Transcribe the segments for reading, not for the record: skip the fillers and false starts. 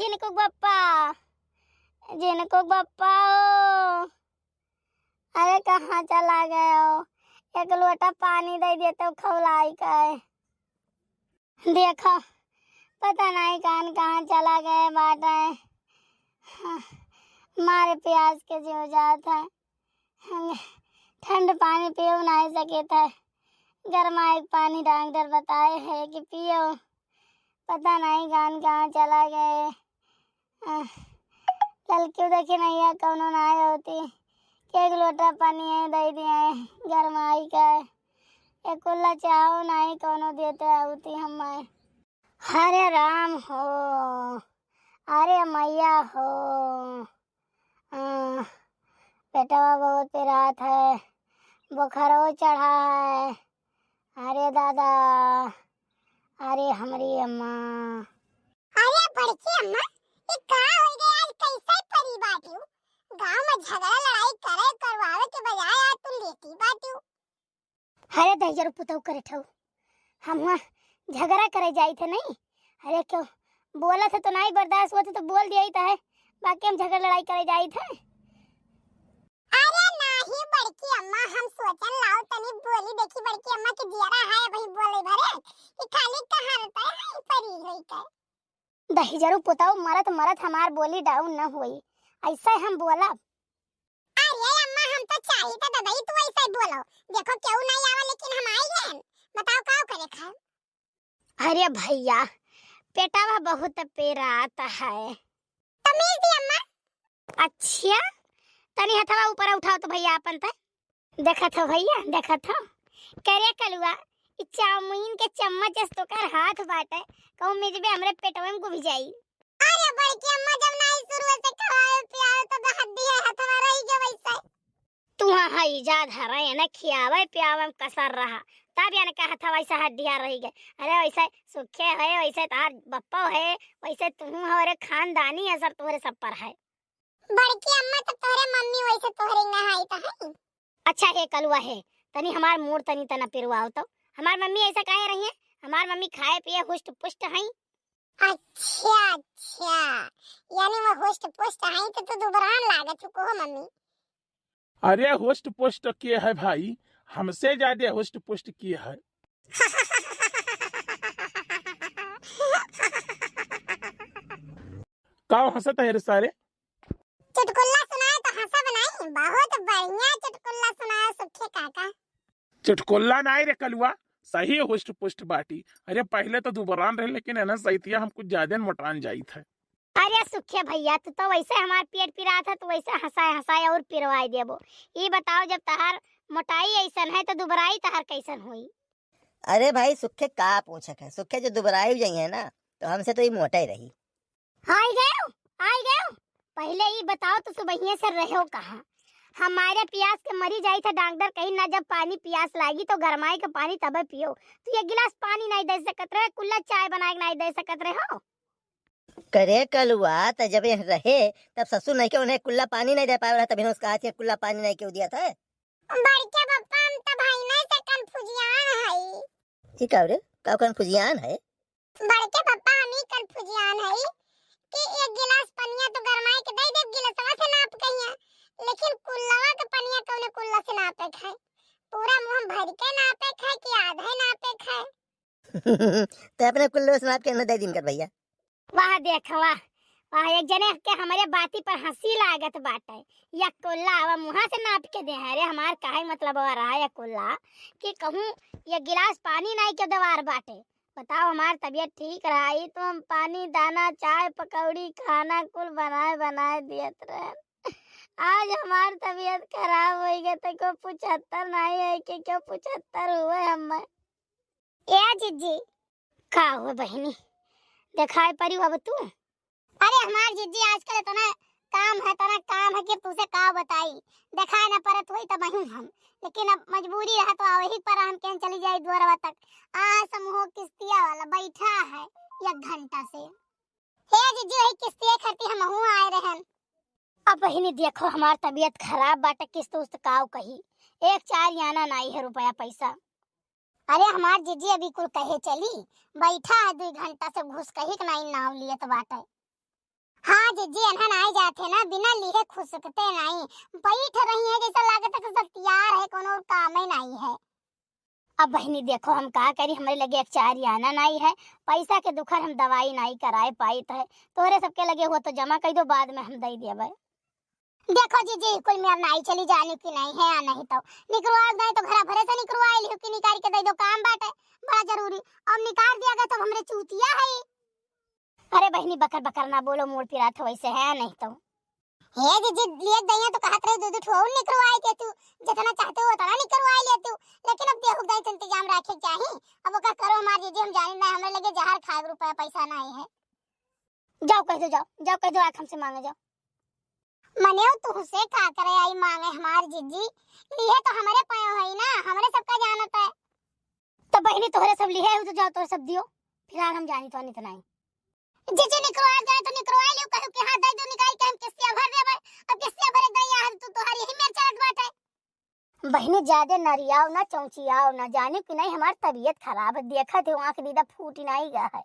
झिनकुक बप्पा, झिनकुक बप्पा ओ, अरे कहाँ चला गए हो? एक लोटा पानी दे देते हो खौलाई का। देखो पता नहीं कहाँ चला गए बाटे। मारे प्यास के जीव जात है, ठंड पानी पियो नहीं सके थे, गरमाई पानी डॉक्टर बताए है कि पियो। पता नहीं कहाँ चला गए। कल क्यों देखे नहीं है कौनो नहीं होती, एक लोटा पानी है दे दिए गरमाई का, एक कुल्ला चाहो नहीं कौनो देते होती हमें। हरे राम हो, अरे मैया हो, बेटा बहुत पिरात है, बुखारो चढ़ा है, अरे दादा, अरे हमारी अम्मा। अरे बड़की अम्मा, ये का हो गया आज? कैसे परी बाटियो? गांव में झगड़ा लड़ाई करे करवावे के बजाय आज तुम लेटी बाटियो। अरे दहिजर पुतौ करे ठौ, हम झगड़ा करे जाई थे नहीं। अरे क्यों बोला था तो नहीं बर्दाश्त हुआ था तो बोल दिया ही था है, बाकी हम झगड़ा लड़ाई करे जाई थे। अरे नहीं बड़की अम्मा, हम सोचन लाओ तनी बोली देखी बड़की अम्मा के दियरा है वही बोले भरे कि खाली कहां रहता है परी होई के। दहिजर पुतौ मरत मरत हमार बोली डाउन न हुई, ऐसा हम बोला। अरे अम्मा हम तो चाहिए था ददाई तू ऐसा ही बोलो, देखो क्यों नहीं आवा लेकिन हम आई हैं, बताओ का करे खा। अरे भैया पेटावा बहुत पेराता है। तमीज दी अम्मा। अच्छा तनी हथवा ऊपर उठाओ तो भैया अपन तक देखा था भैया, देखा था करे कलुआ इ चाउमीन के चम्मच तो कर हाथ बाटे कहूं मिजबे हमरे पेटवा में घुस जाई। अरे बड़की अम्मा जब नहीं शुरू से खवाए पियाए तो हड्डी है हथवा रही के वैसे। तू हां इजाद हरे न खियावे पियावे में कसर रहा तब यानी का हथवा ऐसा हड्डियां रही गए। अरे वैसे सुखे है वैसे तार बप्पा है वैसे तू हमारे खानदानी असर तोरे सब पर है। बड़की अम्मा तो तोरे मम्मी वैसे तोहरे नहाई तो है। अच्छा है कलुआ है तनी हमार मूड तनी तना पिरवाओ तो हमार मम्मी ऐसा काहे रही है? हमार मम्मी खाए पिए हुष्ट पुष्ट हैं। अच्छा अच्छा, यानी वो हुष्ट पुष्ट है तो तू दुबरान लागत चुको हो मम्मी। अरे हुष्ट पुष्ट किए है भाई, हमसे ज्यादा हुष्ट पुष्ट किए है। का हंसत है रे सारे? चुटकुला सुनाए तो हंसा बनाई, बहुत बढ़िया चुटकुला सुनाया सुखे काका। चुटकुल्ला नहीं रे कलुआ, सही हुष्ट पुष्ट बाटी। अरे पहले तो दुबरान रहे लेकिन है ना सही हम कुछ ज्यादा मोटान जाई थे। अरे सुखे भैया तू तो वैसे हमार पेट पिरा था तो वैसे हंसाए और पिरवाई देबो। ये बताओ जब तहार मोटाई ऐसन है तो दुबराई तहार कैसन हुई? अरे भाई सुखे का पूछक है, सुखे जो दुबराई जाई है ना तो हमसे तो ये मोटा ही रही। आई गयो पहले ये बताओ तो सुबह से रहो कहाँ? हमारे प्यास के मरी जाई था डॉक्टर कहीं ना जब पानी प्यास लागी तो गरमाई का पानी तब पियो। तू एक गिलास पानी नहीं दे सकत रहे, कुल्ला चाय बना के नहीं दे सकत रहे हो। करे कलुआ तो जब ये रहे तब ससुर नहीं के उन्हें कुल्ला पानी नहीं दे पाया रहा, तभी उसका हाथ कुल्ला पानी नहीं क्यों दिया था। बड़के पप्पा हम तो भाई नहीं से कन्फ्यूजियन है। ये का रे का कन्फ्यूजियन है? बड़के पप्पा हम ही कन्फ्यूजियन है कि एक गिलास पनिया तो गरमाई के दे दे गिलासवा से नाप कहिया, लेकिन कुल्लावा के पनिया कौने कुल्ला से नापे खाए, पूरा मुंह भर के नापे खाए कि आधे नापे खाए। तो अपने कुल्ले से नाप के न दे दिन कर भैया। वाह देखवा वाह एक जने के हमारे बाती पर हंसी लागत बाटे। या कुल्ला आवा मुहा से नाप के दे। अरे हमार काहे मतलब हो रहा है कुल्ला कि कहूं ये गिलास पानी नहीं के दवार बाटे। बताओ हमार तबीयत ठीक रही तो हम पानी दाना चाय पकौड़ी खाना कुल बनाए दियत रहे। आज हमार तबीयत खराब हो गई तो को 75 नहीं है कि क्यों 75 हुए हम। ए जीजी का हुआ बहनी दिखाई परी अब तू? अरे हमार जीजी आजकल इतना काम है कि तुझसे का बताई, दिखाए ना परत हुई तब हम, लेकिन अब मजबूरी रहा तो वही पर हम कहीं चली जाई द्वारवा तक। समूह किस्तिया वाला बैठा है 1 घंटा से। हे जीजी वही किस्तिया खरती हम हूं आए रहन। अब बहनी देखो हमार तबीयत खराब बाटे किस्त उस्त काव कही एक चार याना नहीं है रुपया पैसा। अरे हमार जीजी अभी कुल कहे चली बैठा है 2 घंटा से घुस कही के नहीं नाम लिए तो बाटे। हाँ जीजी अनहन आ जाते ना बिना लिए खुशकते नहीं, बैठ रही है जैसा लागत है कि तैयार है, कोनो काम ही नहीं है। अब बहनी देखो हम का करी, हमारे लगे एक चार आना नहीं है, पैसा के दुखर हम दवाई नहीं कराए पाई है, तोहरे सबके लगे हुआ तो जमा कर दो, बाद में हम दे देवे। देखो जीजी कोई मेरा नाई चली जाने की नहीं है, या नहीं तो निकलवा दे तो घर भरे से निकलवा लियो कि निकाल के दे दो, काम बाटे बड़ा जरूरी। अब निकाल दिया गया तो हमरे चूतिया है। अरे बहनी बकर बकर ना बोलो, मूड पिरात वैसे है नहीं तो। हे जीजी लिए दैया तो कहत रहे दूध ठोर निकलवाए के तू जितना चाहते हो उतना निकलवा ले तू, लेकिन अब देखो दाई इंतजाम रखे चाहिए। अब का करो हमार जीजी, हम जानी ना हमरे लगे जहर खाए रुपया पैसा नहीं है। जाओ कह दो, जाओ कह दो, आख हमसे मांगे जाओ। मने तू से का करे आई मांगे हमार जीजी, लिए तो हमारे पायो है ना, हमारे सबका जानत है। तो बहनी तोहरे सब लिए हो तो जाओ तोहरे सब दियो, फिलहाल हम जानी तो नहीं तो नहीं। जीजी निकलवा जाए तो निकलवा लियो, कहू कि हां दे दो निकाल के हम किस्तियां भर देबे। अब किस्तियां भरे दैया हम तू तोहार यही मेर चलत बाटे। बहनी ज्यादा नरियाओ ना चौंचियाओ ना, जाने कि नहीं हमारी तबीयत खराब है, देखा थे आँख दीदा फूट नहीं गया है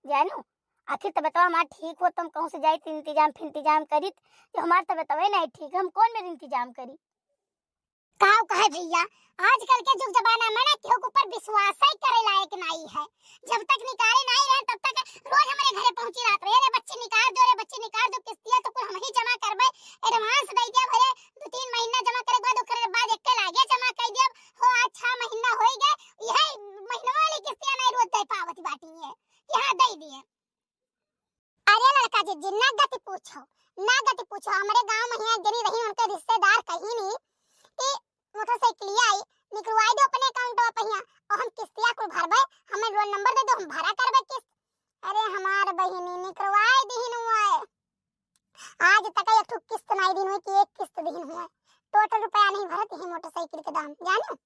जानू। आखिर तो बताओ हमारा ठीक हो तुम कहूँ से जाए तो इंतजाम करी, जो हमारा तो बतावे नहीं ठीक, हम कौन मेरे इंतजाम करी। काव कहे भैया आजकल के जुग जमाना में ना केहू के ऊपर विश्वास ही करे लायक नहीं है। जब तक निकाले नहीं रहे तब तक रोज हमारे घरे पहुंची रात रे बच्चे निकाल दो, रे बच्चे निकाल दो, किस्तियां तो कुल हम ही जमा करबे, एडवांस दे दिया भरे 2-3 महीना जमा करे बाद ओकरे बाद एक लागे जमा कर दिया हो, आज 6 महीना हो गए, यही महीना वाली किस्तियां नहीं रोज दे पावत बाटी है कि हां दे दिए। अरे लड़का जी जिन्ना गति पूछो हमारे गांव में ही जनी रही, उनके रिश्तेदार कहीं नहीं कि मोटरसाइकिल आई निकलवाई दो अपने अकाउंट में पहिया और हम किस्तियां को भरबे, हमें रोल नंबर दे दो हम भरा करबे किस्त। अरे हमार बहिनी निकलवाई दीन हुआ है, आज तक एक किस्त नहीं दिन हुई कि एक किस्त दिन हुआ, टोटल रुपया नहीं भरत ही मोटरसाइकिल के दाम जानो।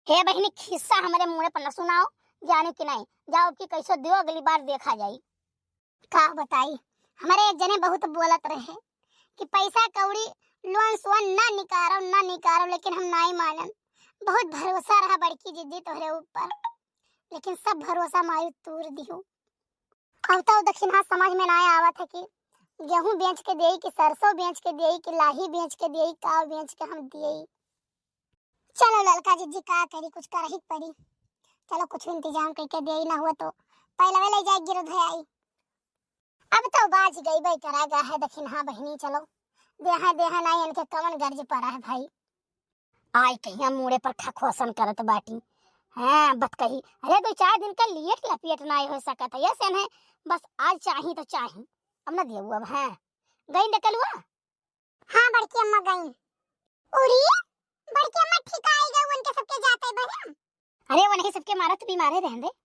हे बहनी खिस्सा हमारे मुंह पर न सुनाओ, जाने कि नहीं, जाओ कि कैसे दियो अगली बार देखा जाई। का बताई हमारे एक जने बहुत बोलत रहे कि पैसा कौड़ी लोन सोन ना निकारो, लेकिन हम नहीं मानन। बहुत भरोसा रहा बड़की जिद्दी तोहरे ऊपर, लेकिन सब भरोसा मायूं तूर दियो। अब तो दक्षिणा समझ में ना आवत है कि गेहूं बेच के देई कि सरसों बेच के देई कि लाही बेच के देई, काव बेच के हम देई। चलो ललका जिद्दी का करी, कुछ कर ही पड़ी। चलो कुछ इंतजाम करके देई, ना हुआ तो पहले ले जाए गिरध आई। अब तो बाज गई भाई करागा है दक्षिणा बहनी, चलो देहा नहीं इनके कमन गर्ज पड़ा है भाई। आय कहिया मुड़े पर खखोसन करत बाटी, हाँ बत कही। अरे 2-4 दिन का लिए लपेट नहीं हो सकत है, ऐसे नहीं बस आज चाही तो चाही, अब ना देऊ अब। हाँ गई निकलुआ। हाँ बड़की अम्मा गई। उरी बड़की अम्मा ठीक आई गई, उनके सबके जाते बहन। अरे वो नहीं सबके मारत बीमारे रहंदे।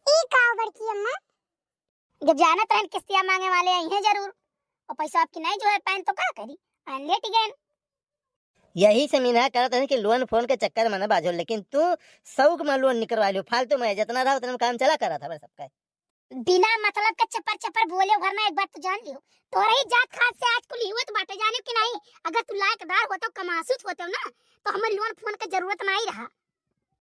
ई का बड़की अम्मा जब जानत रहन किस्तियां मांगे वाले आई हैं जरूर, और पैसा आपकी नहीं जो है पैन तो क्या करी, लेट गए। यही से मीना करत है कि लोन फोन के चक्कर में न बाजो, लेकिन तू सौक में लोन निकलवा लियो, फालतू में जितना रहा उतना काम चला करा था सबका। बिना मतलब का चपर बोले घर में एक बात तो जान लियो, तोरा ही जात खात से आज कुल हिवत बाटे जाने कि नहीं। अगर तू लायकदार होतो कमासुत होतो ना तो हमें लोन फोन की जरूरत नहीं रहा।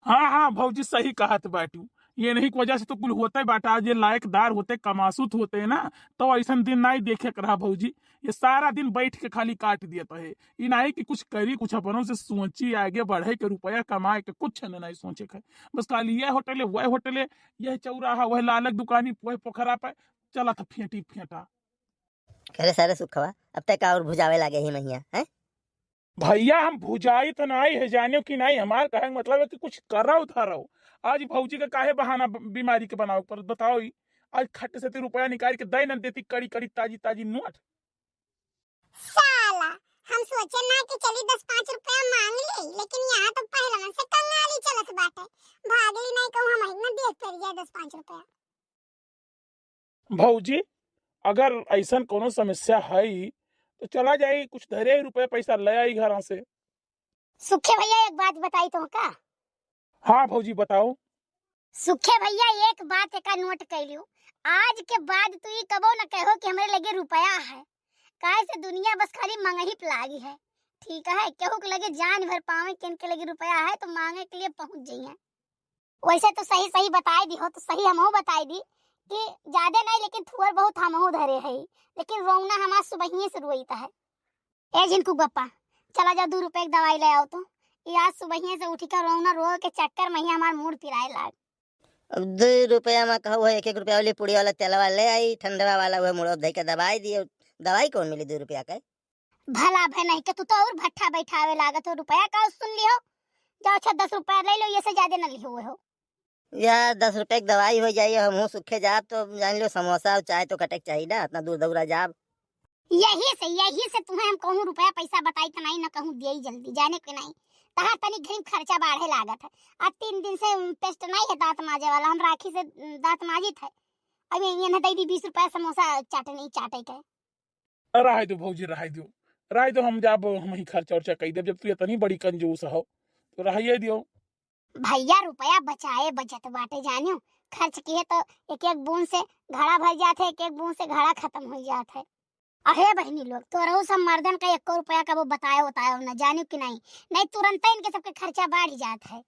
हाँ भौजी सही कहत बाटू, ये नहीं की वजह से तो कुल होते बाटा, आज ये लायकदार होते कमासुत होते ना तो ऐसा दिन नहीं देखे कर रहा भौजी। ये सारा दिन बैठ के खाली काट देता है, ये नहीं कि कुछ करी, कुछ अपनों से सोची आगे बढ़े के रुपया कमाए के, कुछ नहीं सोचे के। बस खाली यह होटले वह होटले, यह चौराहा वह लालक दुकानी वह पोखरा पे चला था फेंटा। अरे सारे सुखवा अब तक और भुजावे लागे ही मैया है भैया, हम भुजाई तो नहीं है जाने की नहीं, हमारे कहने मतलब है कि कुछ कर रहा था रहो। आज भौजी का काहे बहाना बीमारी के बनाओ पर बताओ ही, आज खट से रुपया निकाल के दे न देती कड़ी ताजी नोट। साला हम सोचे ना कि चली 10-5 रुपया मांग ले, लेकिन यहाँ तो पहले मन से कंगाली चलत बाटे, भागली नहीं कहूँ हम ना देख परिया 10-5 रुपया। भौजी अगर ऐसा कोनो समस्या है तो चला जाए, कुछ धरे रुपया पैसा ले आई घर से। सुखे भैया एक बात बताई तो का। हाँ भौजी बताओ। सुखे भैया एक बात का नोट कर लियो, आज के बाद तू ये कबो न कहो कि हमारे लगे रुपया है, काहे से दुनिया बस खाली मंगही पलागी है, ठीक है। केहू के लगे जान भर पावे किन के लगे रुपया है तो मांगे के लिए पहुंच जाइए। वैसे तो सही बताई दी हो तो सही हमहू बताई दी कि ज्यादा नहीं लेकिन थोड़ा बहुत हमहू धरे है, लेकिन रोना हमार सुबह से रोईता है। ए झिनकू गप्पा, चला जाओ 2 रुपए की दवाई ले आओ तो। ये आज सुबह से उठी कर रोना रो के चक्कर में ही हमार मूड पिराए लाग। अब 2 रुपया में कहू है 1-1 रुपया वाली पुड़ी वाला तेलवा ले आई, ठंडवा वाला हुआ मुड़ो धई के दवाई दिए। दवाई कौन मिली 2 रुपया का? भला भे नहीं के तू तो और भट्ठा बैठावे लागत हो, रुपया का सुन लियो। जाओ 10 रुपया ले लो, ये से ज्यादा न लियो हो। यार 10 रुपए की दवाई हो जाइए, हम सुखे जाब तो जान लो समोसा और चाय तो कटक चाहिए ना, इतना दूर दौड़ा जाब। यही से तुम्हें हम कहूँ रुपया पैसा बताई तो नहीं, न कहूँ दिए जल्दी जाने के नहीं। तहार तनी घरी खर्चा बढ़े लागत है। आज 3 दिन से पेस्ट नहीं है दांत माजे वाला, हम राखी से दांत माजित है। अभी ये न दे दी 20 रुपया समोसा चाटे के। रह दो भौजी, रह दो, हम जाब हम ही खर्चा उर्चा कही देब। जब तू इतनी बड़ी कंजूस हो तो रहिए दियो। भैया रुपया बचाए बचत बाटे जानियो, खर्च किए तो एक बूंद से घड़ा भर जाते, एक बूंद से घड़ा खत्म हो जाता है। अरे बहनी लोग तो रहो सब मर्दन का 1 रुपया का वो बताया होता है न, जानियो कि नहीं तुरंत इनके सबके खर्चा बढ़ जाता है।